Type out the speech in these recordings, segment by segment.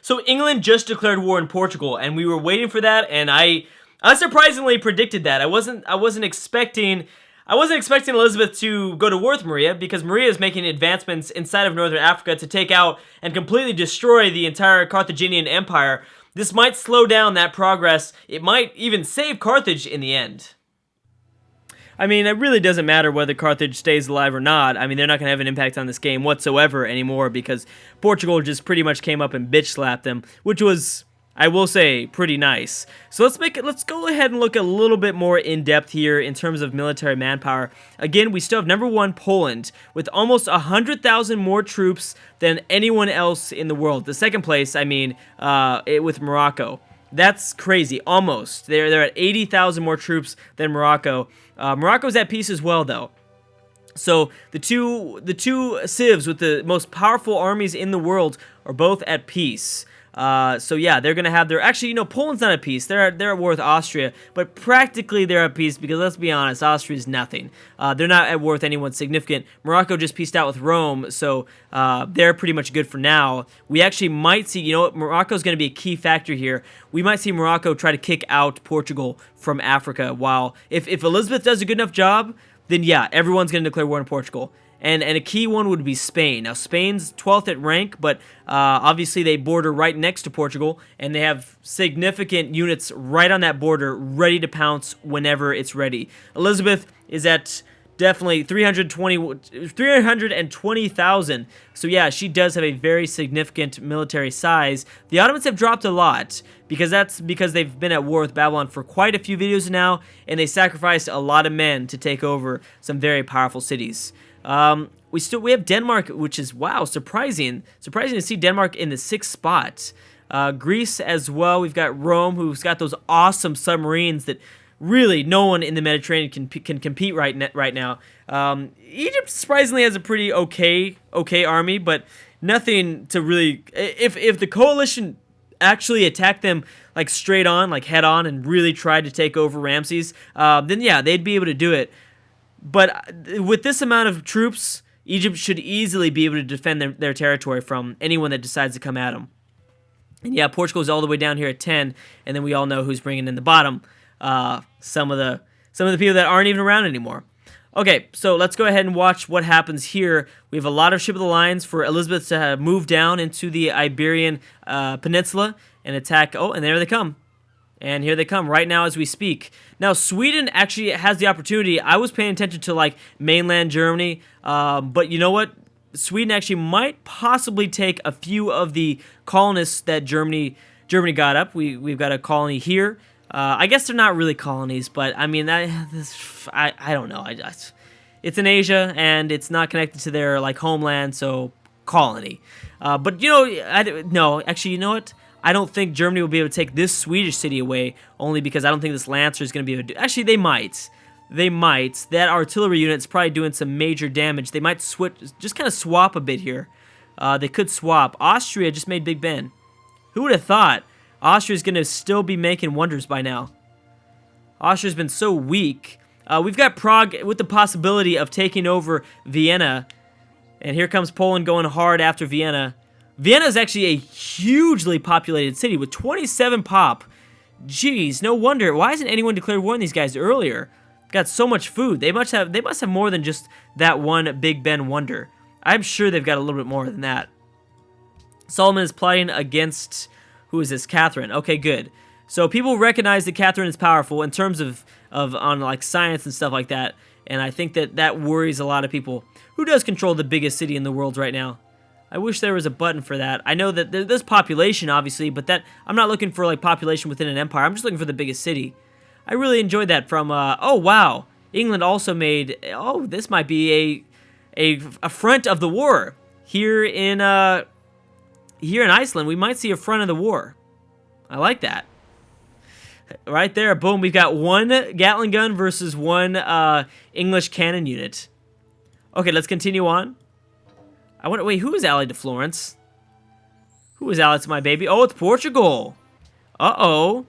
So England just declared war in Portugal, and we were waiting for that, and I surprisingly predicted that. I wasn't expecting Elizabeth to go to war with Maria, because Maria is making advancements inside of Northern Africa to take out and completely destroy the entire Carthaginian Empire. This might slow down that progress. It might even save Carthage in the end. I mean, it really doesn't matter whether Carthage stays alive or not. I mean, they're not going to have an impact on this game whatsoever anymore, because Portugal just pretty much came up and bitch slapped them, which was, I will say, pretty nice. So let's go ahead and look a little bit more in depth here in terms of military manpower. Again, we still have number 1 Poland with almost 100,000 more troops than anyone else in the world. The second place, I mean, with Morocco. That's crazy. Almost. They're at 80,000 more troops than Morocco. Morocco's at peace as well, though. So the two civs with the most powerful armies in the world are both at peace. So yeah, they're gonna have their, actually, you know, Poland's not at peace. They're at war with Austria, but practically they're at peace, because let's be honest, Austria's nothing. They're not at war with anyone significant. Morocco just peaced out with Rome, so they're pretty much good for now. We actually might see, you know what, Morocco's gonna be a key factor here. We might see Morocco try to kick out Portugal from Africa. While if Elizabeth does a good enough job, then yeah, everyone's gonna declare war on Portugal. And a key one would be Spain. Now, Spain's 12th at rank, but obviously they border right next to Portugal, and they have significant units right on that border, ready to pounce whenever it's ready. Elizabeth is at definitely 320,000. So yeah, she does have a very significant military size. The Ottomans have dropped a lot, because they've been at war with Babylon for quite a few videos now, and they sacrificed a lot of men to take over some very powerful cities. We have Denmark, which is, wow, surprising to see Denmark in the 6th spot. Greece as well. We've got Rome, who's got those awesome submarines that really no one in the Mediterranean can compete right now. Egypt surprisingly has a pretty okay army, but nothing to really. If the coalition actually attacked them like straight on, like head on, and really tried to take over Ramses, then yeah, they'd be able to do it. But with this amount of troops, Egypt should easily be able to defend their territory from anyone that decides to come at them. And yeah, Portugal's all the way down here at 10, and then we all know who's bringing in the bottom. Some of the people that aren't even around anymore. Okay, so let's go ahead and watch what happens here. We have a lot of ship of the lines for Elizabeth to move down into the Iberian Peninsula and attack. Oh, and there they come. And here they come right now as we speak. Now, Sweden actually has the opportunity. I was paying attention to, like, mainland Germany, but you know what? Sweden actually might possibly take a few of the colonists that Germany got up. We've got a colony here. I guess they're not really colonies, but I mean, I don't know. It's in Asia, and it's not connected to their, like, homeland, so colony. But, you know, no, actually, you know what? I don't think Germany will be able to take this Swedish city away, only because I don't think this Lancer is going to be able to do. Actually, they might. They might. That artillery unit's probably doing some major damage. They might switch, just kind of swap a bit here. They could swap. Austria just made Big Ben. Who would have thought Austria's going to still be making wonders by now? Austria's been so weak. We've got Prague with the possibility of taking over Vienna. And here comes Poland going hard after Vienna. Vienna is actually a hugely populated city with 27 pop. Jeez, no wonder. Why hasn't anyone declared war on these guys earlier? Got so much food. They must have more than just that one Big Ben wonder. I'm sure they've got a little bit more than that. Solomon is plotting against, who is this? Catherine. Okay, good. So people recognize that Catherine is powerful in terms of on like science and stuff like that. And I think that worries a lot of people. Who does control the biggest city in the world right now? I wish there was a button for that. I know that there's population, obviously, but that I'm not looking for like population within an empire. I'm just looking for the biggest city. I really enjoyed that from, oh, wow. England also made, oh, this might be a front of the war. Here in Iceland, we might see a front of the war. I like that. Right there, boom, we've got one Gatling gun versus one English cannon unit. Okay, let's continue on. I wonder, wait, who is allied to Florence? Who is allied to my baby? Oh, it's Portugal. Uh-oh.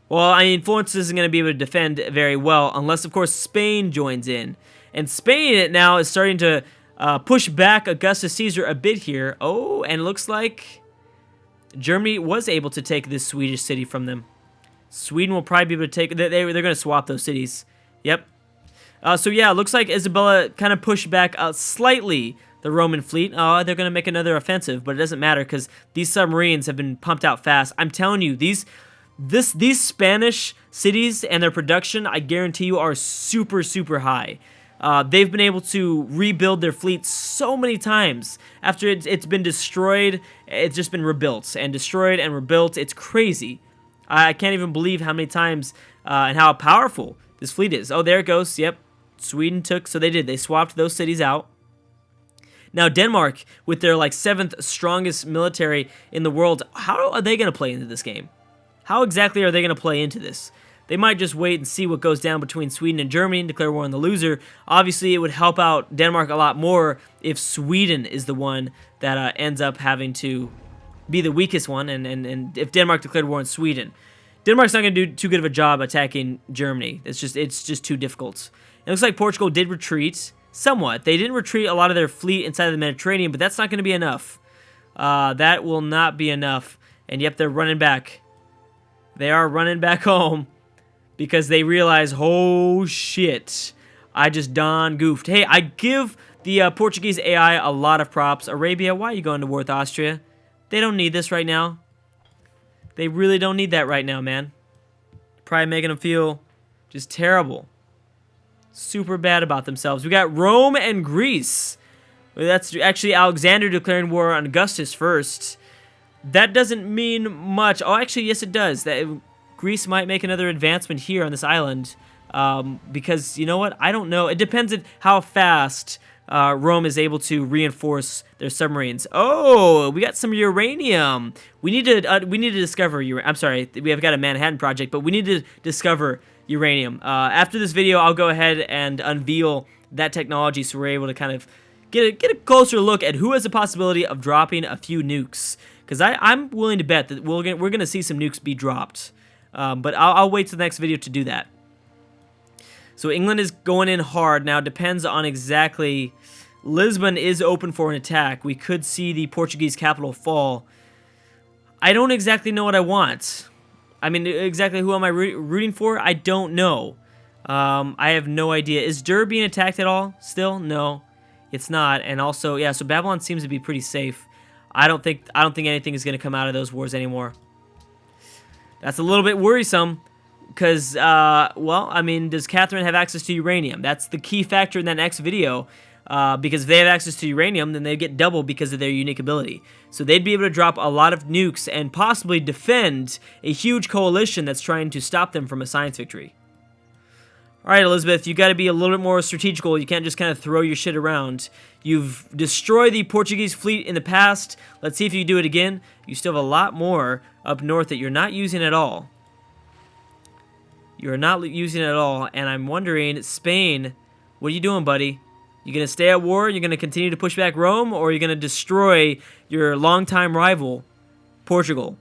Well, I mean, Florence isn't going to be able to defend very well unless, of course, Spain joins in. And Spain now is starting to push back Augustus Caesar a bit here. Oh, and it looks like Germany was able to take this Swedish city from them. Sweden will probably be able to take... They're going to swap those cities. Yep. So yeah, it looks like Isabella kind of pushed back slightly the Roman fleet. Oh, they're going to make another offensive, but it doesn't matter because these submarines have been pumped out fast. I'm telling you, these Spanish cities and their production, I guarantee you, are super, super high. They've been able to rebuild their fleet so many times. After it's been destroyed, it's just been rebuilt and destroyed and rebuilt. It's crazy. I can't even believe how many times and how powerful this fleet is. Oh, there it goes. Yep. Sweden took, so they did. They swapped those cities out. Now, Denmark, with their like 7th strongest military in the world, how are they going to play into this game? How exactly are they going to play into this? They might just wait and see what goes down between Sweden and Germany and declare war on the loser. Obviously, it would help out Denmark a lot more if Sweden is the one that ends up having to be the weakest one, and if Denmark declared war on Sweden. Denmark's not going to do too good of a job attacking Germany. It's just too difficult. It looks like Portugal did retreat somewhat. They didn't retreat a lot of their fleet inside of the Mediterranean, but that's not going to be enough. That will not be enough. And yep, they're running back. They are running back home because they realize, oh shit, I just goofed. Hey, I give the Portuguese AI a lot of props. Arabia, why are you going to war with Austria? They don't need this right now. They really don't need that right now, man. Probably making them feel just terrible. Super bad about themselves. We got Rome and Greece. That's actually Alexander declaring war on Augustus first. That doesn't mean much. Oh, actually, yes, it does. Greece might make another advancement here on this island. Because, you know what? I don't know. It depends on how fast Rome is able to reinforce their submarines. Oh, we got some uranium. We need to discover uranium. I'm sorry, we have got a Manhattan Project, but we need to discover uranium. After this video, I'll go ahead and unveil that technology so we're able to kind of get a closer look at who has the possibility of dropping a few nukes. Because I'm willing to bet that we're gonna see some nukes be dropped. But I'll wait till the next video to do that. So England is going in hard. Now, it depends on exactly... Lisbon is open for an attack. We could see the Portuguese capital fall. I don't exactly know what I want. I mean, exactly who am I rooting for? I don't know. I have no idea. Is Dur being attacked at all still? No, it's not. And also, yeah, so Babylon seems to be pretty safe. I don't think anything is going to come out of those wars anymore. That's a little bit worrisome. Because, well, I mean, does Catherine have access to uranium? That's the key factor in that next video. Because if they have access to uranium, then they get double because of their unique ability. So they'd be able to drop a lot of nukes and possibly defend a huge coalition that's trying to stop them from a science victory. Alright, Elizabeth, you got to be a little bit more strategical. You can't just kind of throw your shit around. You've destroyed the Portuguese fleet in the past. Let's see if you do it again. You still have a lot more up north that you're not using at all. You're not using it at all, and I'm wondering, Spain, what are you doing, buddy? You gonna stay at war? You're gonna continue to push back Rome, or are you gonna destroy your longtime rival, Portugal?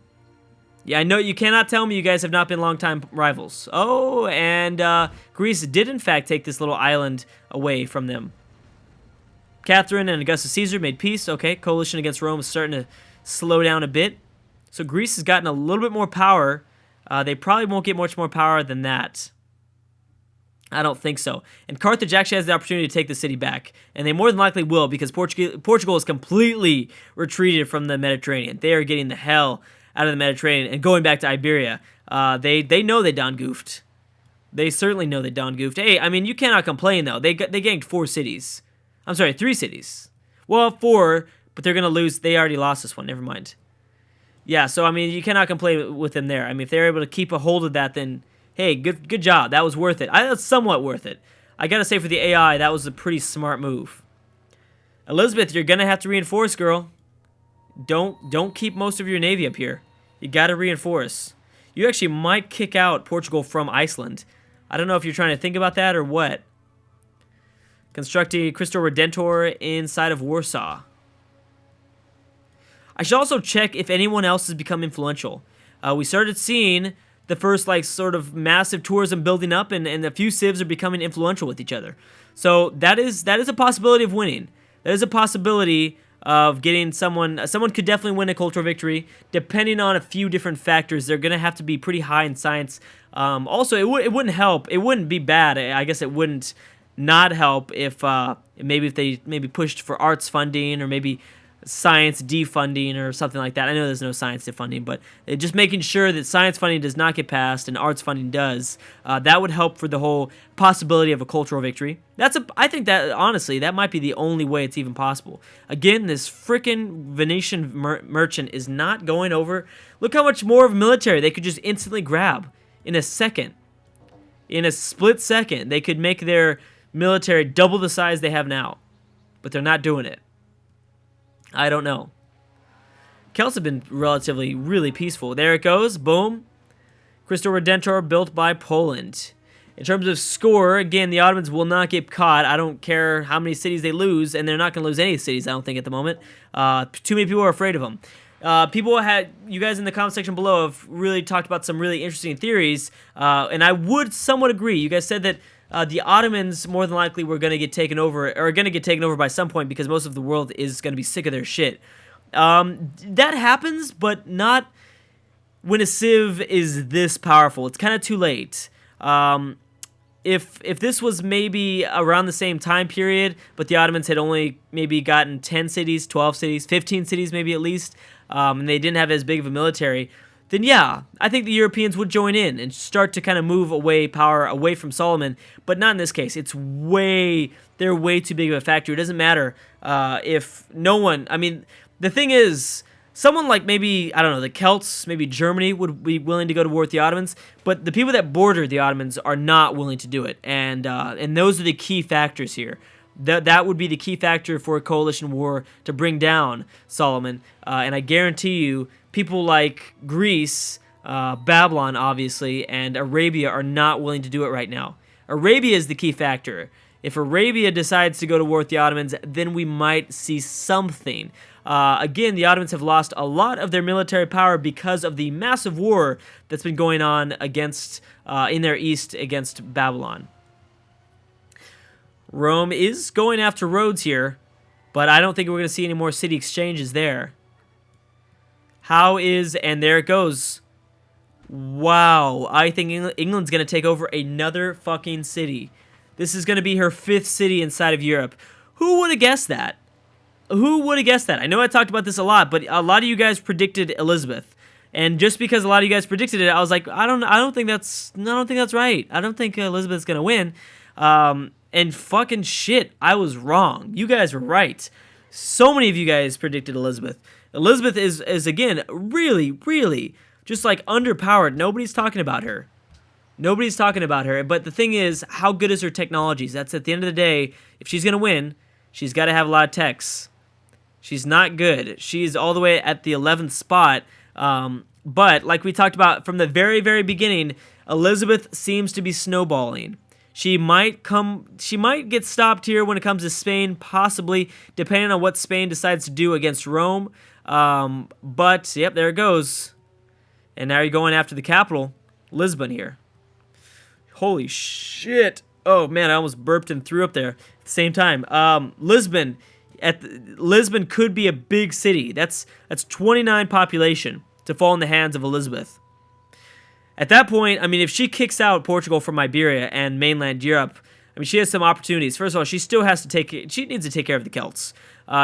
Yeah, I know you cannot tell me you guys have not been longtime rivals. Oh, and Greece did in fact take this little island away from them. Catherine and Augustus Caesar made peace. Okay, coalition against Rome is starting to slow down a bit. So Greece has gotten a little bit more power. They probably won't get much more power than that. I don't think so. And Carthage actually has the opportunity to take the city back. And they more than likely will because Portugal is completely retreated from the Mediterranean. They are getting the hell out of the Mediterranean and going back to Iberia. They know they done goofed. They certainly know they done goofed. Hey, I mean, you cannot complain, though. They ganked 4 cities. I'm sorry, 3 cities. Well, 4, but they're going to lose. They already lost this one. Never mind. Yeah, so, I mean, you cannot complain with them there. I mean, if they're able to keep a hold of that, then, hey, good job. That was worth it. That's somewhat worth it. I got to say, for the AI, that was a pretty smart move. Elizabeth, you're going to have to reinforce, girl. Don't keep most of your navy up here. You got to reinforce. You actually might kick out Portugal from Iceland. I don't know if you're trying to think about that or what. Construct a Cristo Redentor inside of Warsaw. I should also check if anyone else has become influential. We started seeing the first, like, sort of massive tourism building up, and a few civs are becoming influential with each other. So that is a possibility of winning. That is a possibility of getting someone. Someone could definitely win a cultural victory, depending on a few different factors. They're gonna have to be pretty high in science. Also, it wouldn't help. It wouldn't be bad. I guess it wouldn't not help if if they pushed for arts funding or maybe science defunding or something like that. I know there's no science defunding, but just making sure that science funding does not get passed and arts funding does, that would help for the whole possibility of a cultural victory. I think that, honestly, that might be the only way it's even possible. Again, this freaking Venetian merchant is not going over. Look how much more of military they could just instantly grab in a second. In a split second, they could make their military double the size they have now, but they're not doing it. I don't know. Celts have been relatively really peaceful. There it goes. Boom. Crystal Redentor built by Poland. In terms of score, again, the Ottomans will not get caught. I don't care how many cities they lose, and they're not going to lose any cities, I don't think, at the moment. Too many people are afraid of them. You guys in the comment section below have really talked about some really interesting theories, and I would somewhat agree. You guys said that the Ottomans more than likely were going to get taken over, or are going to get taken over by some point because most of the world is going to be sick of their shit. That happens, but not when a civ is this powerful. It's kind of too late. If this was maybe around the same time period, but the Ottomans had only maybe gotten 10 cities, 12 cities, 15 cities maybe at least, and they didn't have as big of a military, then yeah, I think the Europeans would join in and start to kind of move power away from Solomon, but not in this case. They're way too big of a factor. It doesn't matter if no one, I mean, the thing is, someone like maybe, I don't know, the Celts, maybe Germany would be willing to go to war with the Ottomans, but the people that border the Ottomans are not willing to do it, and those are the key factors here. That would be the key factor for a coalition war to bring down Solomon, and I guarantee you, people like Greece, Babylon, obviously, and Arabia are not willing to do it right now. Arabia is the key factor. If Arabia decides to go to war with the Ottomans, then we might see something. Again, the Ottomans have lost a lot of their military power because of the massive war that's been going on in their east against Babylon. Rome is going after Rhodes here, but I don't think we're going to see any more city exchanges there. And there it goes. Wow, I think England's going to take over another fucking city. This is going to be her 5th city inside of Europe. Who would have guessed that? Who would have guessed that? I know I talked about this a lot, but a lot of you guys predicted Elizabeth. And just because a lot of you guys predicted it, I was like, I don't think that's right. I don't think Elizabeth's going to win. And fucking shit, I was wrong. You guys were right. So many of you guys predicted Elizabeth. Elizabeth is again, really, really just like underpowered. Nobody's talking about her. Nobody's talking about her. But the thing is, how good is her technologies? That's at the end of the day, if she's going to win, she's got to have a lot of techs. She's not good. She's all the way at the 11th spot. But like we talked about from the very, very beginning, Elizabeth seems to be snowballing. She might get stopped here when it comes to Spain, possibly, depending on what Spain decides to do against Rome. But, yep, there it goes. And now you're going after the capital, Lisbon here. Holy shit. Oh, man, I almost burped and threw up there at the same time. Lisbon could be a big city. That's 29 population to fall in the hands of Elizabeth. At that point, I mean, if she kicks out Portugal from Iberia and mainland Europe, I mean, she has some opportunities. First of all, she needs to take care of the Celts.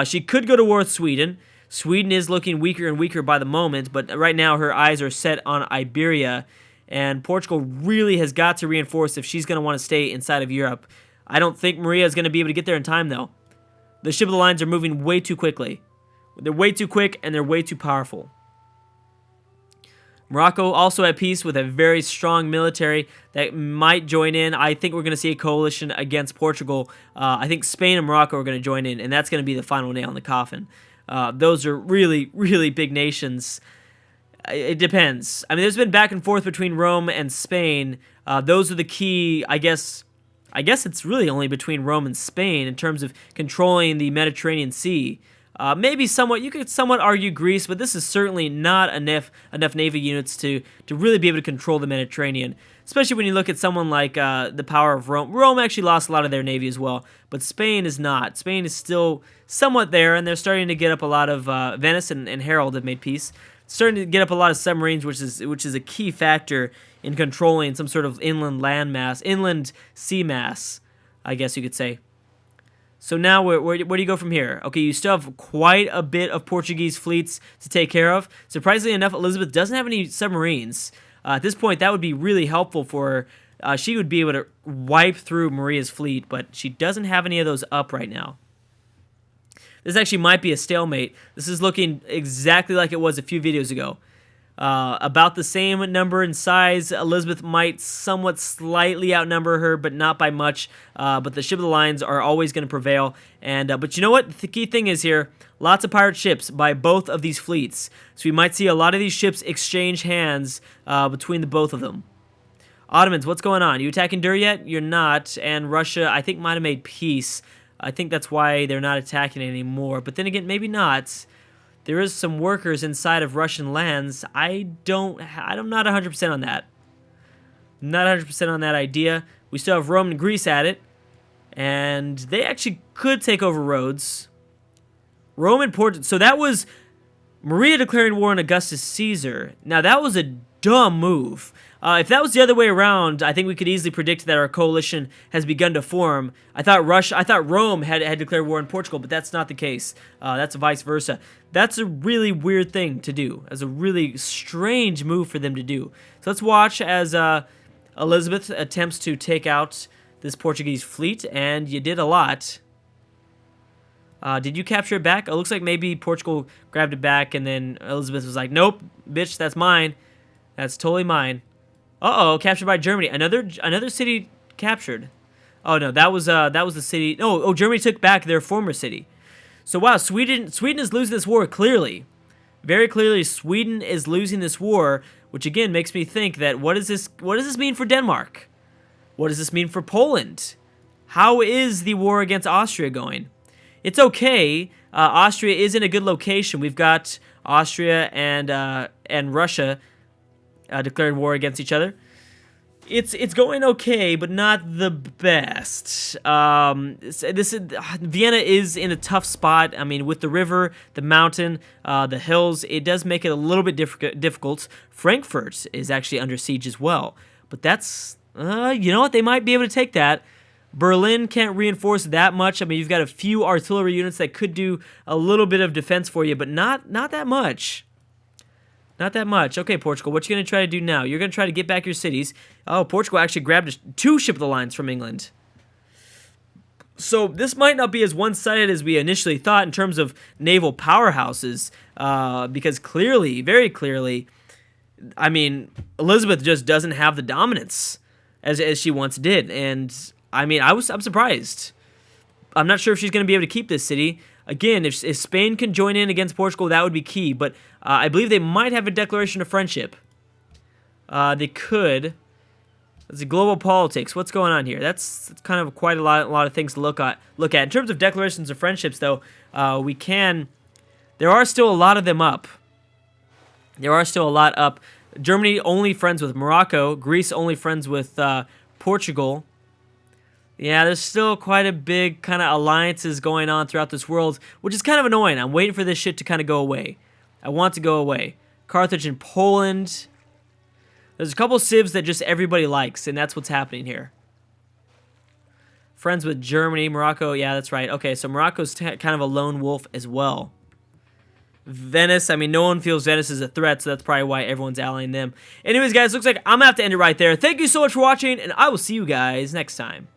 She could go to war with Sweden. Sweden is looking weaker and weaker by the moment, but right now her eyes are set on Iberia, and Portugal really has got to reinforce if she's going to want to stay inside of Europe. I don't think Maria is going to be able to get there in time, though. The ship of the lines are moving way too quickly. They're way too quick, and they're way too powerful. Morocco also at peace with a very strong military that might join in. I think we're going to see a coalition against Portugal. I think Spain and Morocco are going to join in, and that's going to be the final nail in the coffin. Those are really, really big nations. It depends. I mean, there's been back and forth between Rome and Spain. Those are the key, I guess it's really only between Rome and Spain in terms of controlling the Mediterranean Sea. Maybe somewhat, you could somewhat argue Greece, but this is certainly not enough Navy units to really be able to control the Mediterranean. Especially when you look at someone like the power of Rome. Rome actually lost a lot of their navy as well, but Spain is not. Spain is still somewhat there, and they're starting to get up a lot of Venice and Harold have made peace. Starting to get up a lot of submarines, which is a key factor in controlling some sort of inland sea mass, I guess you could say. So now, where do you go from here? Okay, you still have quite a bit of Portuguese fleets to take care of. Surprisingly enough, Elizabeth doesn't have any submarines. At this point, that would be really helpful for her. She would be able to wipe through Maria's fleet, but she doesn't have any of those up right now. This actually might be a stalemate. This is looking exactly like it was a few videos ago. About the same number and size. Elizabeth might somewhat slightly outnumber her, but not by much. But the ship of the lines are always going to prevail. But you know what? The key thing is here, lots of pirate ships by both of these fleets. So we might see a lot of these ships exchange hands between the both of them. Ottomans, what's going on? You attacking Dur yet? You're not. And Russia, I think, might have made peace. I think that's why they're not attacking anymore. But then again, maybe not. There is some workers inside of Russian lands. I'm not 100% on that. Not 100% on that idea. We still have Rome and Greece at it. And they actually could take over Rhodes. Rome and Portugal. So that was Maria declaring war on Augustus Caesar. Now that was a dumb move. If that was the other way around, I think we could easily predict that our coalition has begun to form. I thought Rome had declared war on Portugal, but that's not the case. That's vice versa. That's a really weird thing to do. That's a really strange move for them to do. So let's watch as Elizabeth attempts to take out this Portuguese fleet, and you did a lot. Did you capture it back? It looks like maybe Portugal grabbed it back, and then Elizabeth was like, "Nope, bitch, that's mine. That's totally mine." Uh-oh, captured by Germany. Another city captured. Oh no, that was the city. Oh, Germany took back their former city. So wow, Sweden is losing this war clearly. Very clearly Sweden is losing this war, which again makes me think that what does this mean for Denmark? What does this mean for Poland? How is the war against Austria going? It's okay. Austria is in a good location. We've got Austria and Russia declared war against each other. It's going okay, but not the best. Vienna is in a tough spot. I mean, with the river, the mountain, the hills, it does make it a little bit difficult. Frankfurt is actually under siege as well. But that's, you know what? They might be able to take that. Berlin can't reinforce that much. I mean, you've got a few artillery units that could do a little bit of defense for you, but not that much. Not that much. Okay, Portugal, what you going to try to do now? You're going to try to get back your cities. Oh, Portugal actually grabbed 2 ship of the lines from England. So this might not be as one-sided as we initially thought in terms of naval powerhouses, because clearly, very clearly, I mean, Elizabeth just doesn't have the dominance as she once did. And, I mean, I'm surprised. I'm not sure if she's going to be able to keep this city. Again, if Spain can join in against Portugal, that would be key. But I believe they might have a declaration of friendship. They could. Let's see, global politics. What's going on here? That's kind of quite a lot of things to look at. In terms of declarations of friendships, though, there are still a lot of them up. There are still a lot up. Germany only friends with Morocco. Greece only friends with Portugal. Yeah, there's still quite a big kind of alliances going on throughout this world, which is kind of annoying. I'm waiting for this shit to kind of go away. I want to go away. Carthage and Poland. There's a couple civs that just everybody likes, and that's what's happening here. Friends with Germany, Morocco. Yeah, that's right. Okay, so Morocco's kind of a lone wolf as well. Venice, I mean, no one feels Venice is a threat, so that's probably why everyone's allying them. Anyways, guys, looks like I'm going to have to end it right there. Thank you so much for watching, and I will see you guys next time.